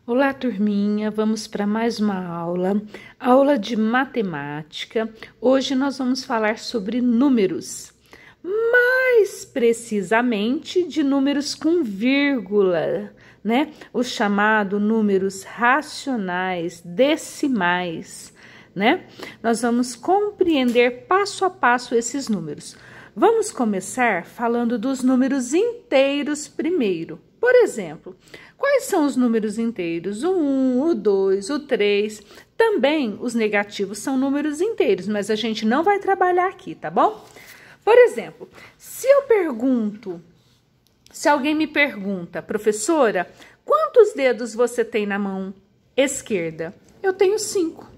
Olá, turminha, vamos para mais uma aula de matemática. Hoje nós vamos falar sobre números, mais precisamente de números com vírgula, né? Os chamados números racionais, decimais, né? Nós vamos compreender passo a passo esses números. Vamos começar falando dos números inteiros primeiro. Por exemplo, quais são os números inteiros? O 1, o 2, o 3. Também os negativos são números inteiros, mas a gente não vai trabalhar aqui, tá bom? Por exemplo, se alguém me pergunta, professora, quantos dedos você tem na mão esquerda? Eu tenho 5.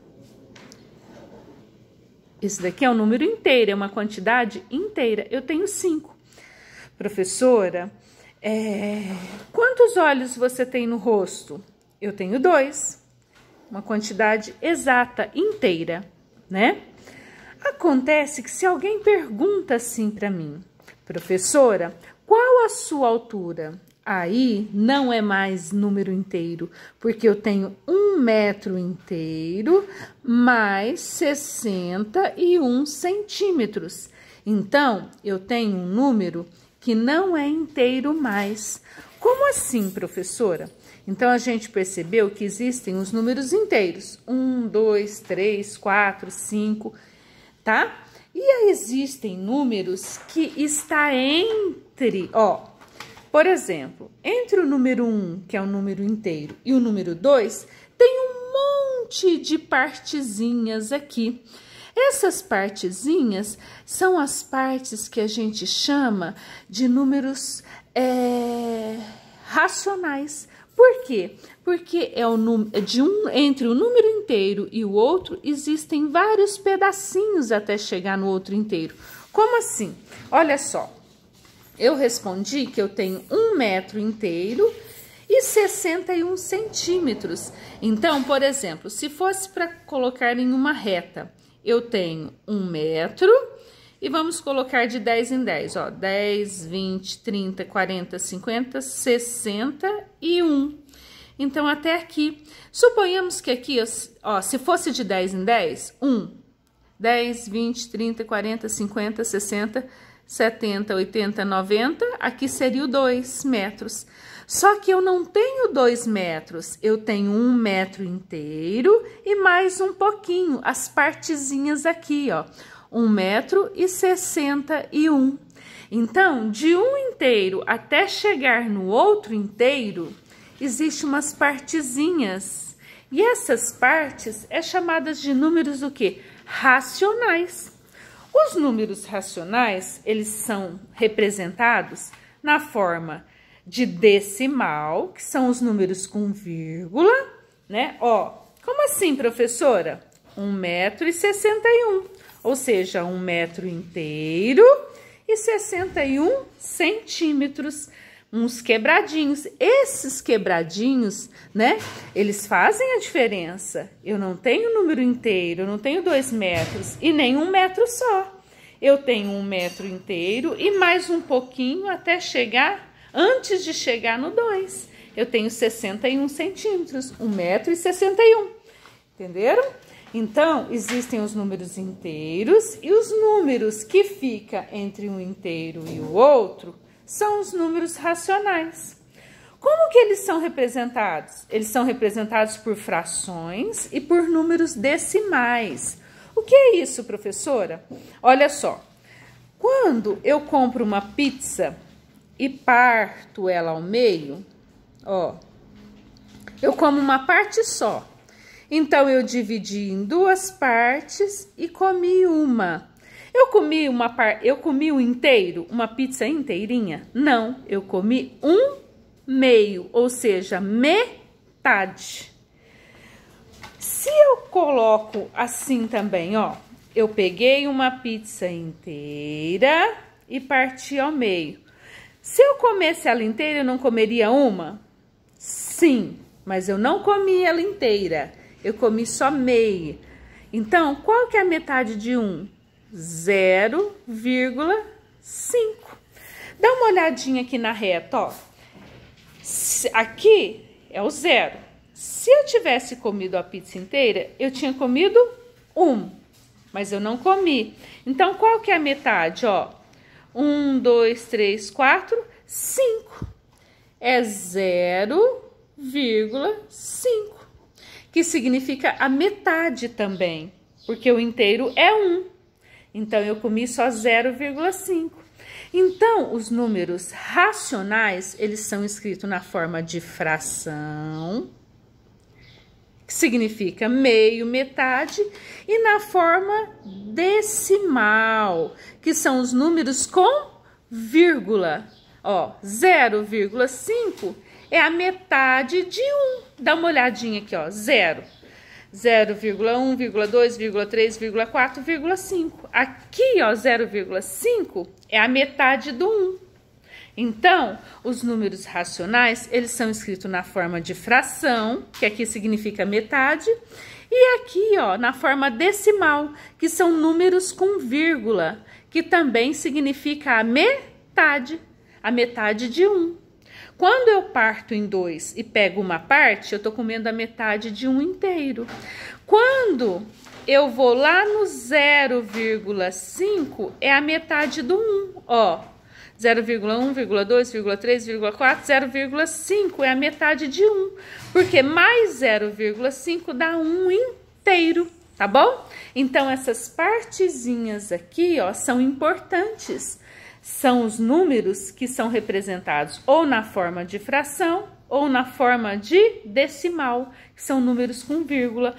Esse daqui é um número inteiro, é uma quantidade inteira. Eu tenho 5. Professora, quantos olhos você tem no rosto? Eu tenho 2. Uma quantidade exata, inteira, né? Acontece que se alguém pergunta assim para mim, professora, qual a sua altura? Aí não é mais número inteiro, porque eu tenho 1 metro inteiro mais 61 centímetros. Então, eu tenho um número que não é inteiro mais. Como assim, professora? Então, a gente percebeu que existem os números inteiros. 1, 2, 3, 4, 5, tá? E aí existem números que está entre, por exemplo, entre o número 1, que é o número inteiro, e o número 2, tem um monte de partezinhas aqui. Essas partezinhas são as partes que a gente chama de números racionais. Por quê? Porque entre o número inteiro e o outro existem vários pedacinhos até chegar no outro inteiro. Como assim? Olha só, eu respondi que eu tenho 1 metro inteiro e 61 centímetros. Então, por exemplo, se fosse para colocar em uma reta, eu tenho 1 metro e vamos colocar de 10 em 10, 10, 20, 30, 40, 50, 61. Então, até aqui. Suponhamos que aqui, se fosse de 10 em 10, 10, 20, 30, 40, 50, 60, 70, 80, 90, aqui seria o 2 metros. Só que eu não tenho 2 metros, eu tenho 1 metro inteiro e mais um pouquinho, as partezinhas aqui, 1 metro e 61. Então, de um inteiro até chegar no outro inteiro, existe umas partezinhas. E essas partes é chamadas de números o quê? Racionais. Os números racionais, eles são representados na forma de decimal, que são os números com vírgula, né? Como assim, professora? 1 metro e 61, ou seja, 1 metro inteiro e 61 centímetros. Uns quebradinhos. Esses quebradinhos, né? Eles fazem a diferença. Eu não tenho número inteiro, eu não tenho 2 metros e nem 1 metro só. Eu tenho 1 metro inteiro e mais um pouquinho até chegar, antes de chegar no 2. Eu tenho 61 centímetros, 1 metro e 61. Entenderam? Então, existem os números inteiros e os números que ficam entre um inteiro e o outro são os números racionais. Como que eles são representados? Eles são representados por frações e por números decimais. O que é isso, professora? Olha só, quando eu compro uma pizza e parto ela ao meio, eu como uma parte só. Então, eu dividi em 2 partes e comi uma. Eu comi um inteiro, uma pizza inteirinha? Não, eu comi um meio, ou seja, metade. Se eu coloco assim também, eu peguei uma pizza inteira e parti ao meio. Se eu comesse ela inteira, eu não comeria uma? Sim, mas eu não comi ela inteira, eu comi só meia. Então, qual que é a metade de 1? 0,5. Dá uma olhadinha aqui na reta, Aqui é o 0. Se eu tivesse comido a pizza inteira, eu tinha comido 1, mas eu não comi. Então, qual que é a metade, ó? 1, 2, 3, 4, 5. É 0,5, que significa a metade também, porque o inteiro é 1. Então, eu comi só 0,5. Então, os números racionais, eles são escritos na forma de fração, que significa meio, metade, e na forma decimal, que são os números com vírgula. Ó, 0,5 é a metade de 1. Dá uma olhadinha aqui, ó, 0. 0,1, 0,2, 0,3, 0,4, 0,5. Aqui, ó, 0,5 é a metade do 1. Então, os números racionais, eles são escritos na forma de fração, que aqui significa metade, e aqui, ó, na forma decimal, que são números com vírgula, que também significa a metade de 1. Quando eu parto em 2 e pego uma parte, eu tô comendo a metade de 1 inteiro. Quando eu vou lá no 0,5, é a metade do 1, ó. 0,1, 0,2, 0,3, 0,4, 0,5 é a metade de 1, porque mais 0,5 dá 1 inteiro, tá bom? Então, essas partezinhas aqui, ó, são importantes. São os números que são representados ou na forma de fração ou na forma de decimal, que são números com vírgula.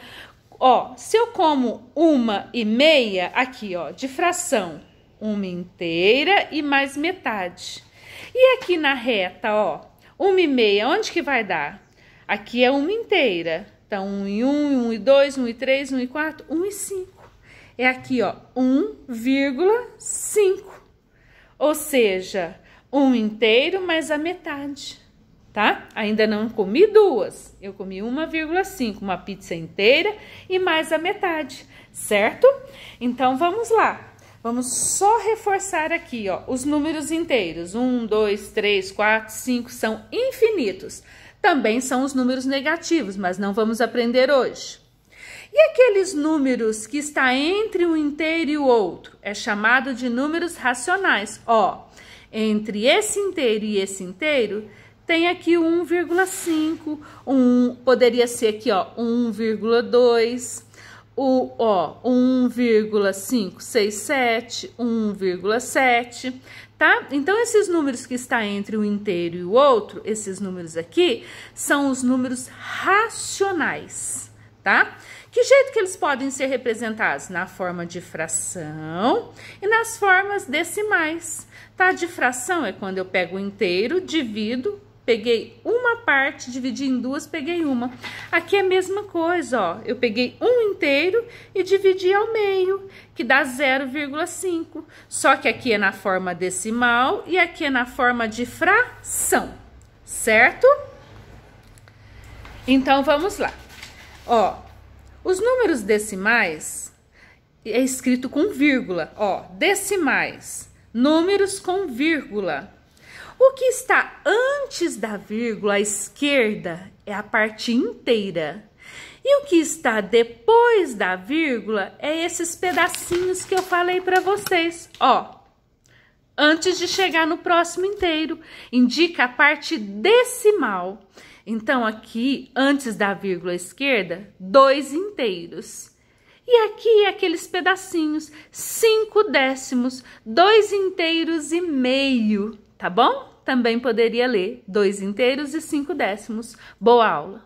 Ó, se eu como 1,5, aqui, ó, de fração, 1 inteira e mais metade. E aqui na reta, ó, 1,5, onde que vai dar? Aqui é 1 inteira. Então, 1,1, 1,2, 1,3, 1,4, 1,5. É aqui, ó, 1,5. Ou seja, 1 inteiro mais a metade, tá? Ainda não comi 2, eu comi 1,5, uma pizza inteira e mais a metade, certo? Então, vamos lá. Vamos só reforçar aqui, ó, os números inteiros. 1, 2, 3, 4, 5 são infinitos. Também são os números negativos, mas não vamos aprender hoje. E aqueles números que está entre um inteiro e o outro? É chamado de números racionais. Ó, entre esse inteiro e esse inteiro, tem aqui 1,5, poderia ser aqui, ó, 1,2, ó, 1,567, 1,7, tá? Então, esses números que está entre um inteiro e o outro, esses números aqui, são os números racionais, tá? Que jeito que eles podem ser representados? Na forma de fração e nas formas decimais, tá? De fração é quando eu pego o inteiro, divido, peguei uma parte, dividi em 2, peguei uma. Aqui é a mesma coisa, ó. Eu peguei 1 inteiro e dividi ao meio, que dá 0,5. Só que aqui é na forma decimal e aqui é na forma de fração, certo? Então, vamos lá. Ó, os números decimais é escrito com vírgula, ó, decimais, números com vírgula. O que está antes da vírgula à esquerda é a parte inteira. E o que está depois da vírgula é esses pedacinhos que eu falei para vocês, ó. Antes de chegar no próximo inteiro, indica a parte decimal. Então, aqui, antes da vírgula esquerda, 2 inteiros. E aqui, aqueles pedacinhos, 5 décimos, 2 inteiros e meio, tá bom? Também poderia ler 2 inteiros e 5 décimos. Boa aula!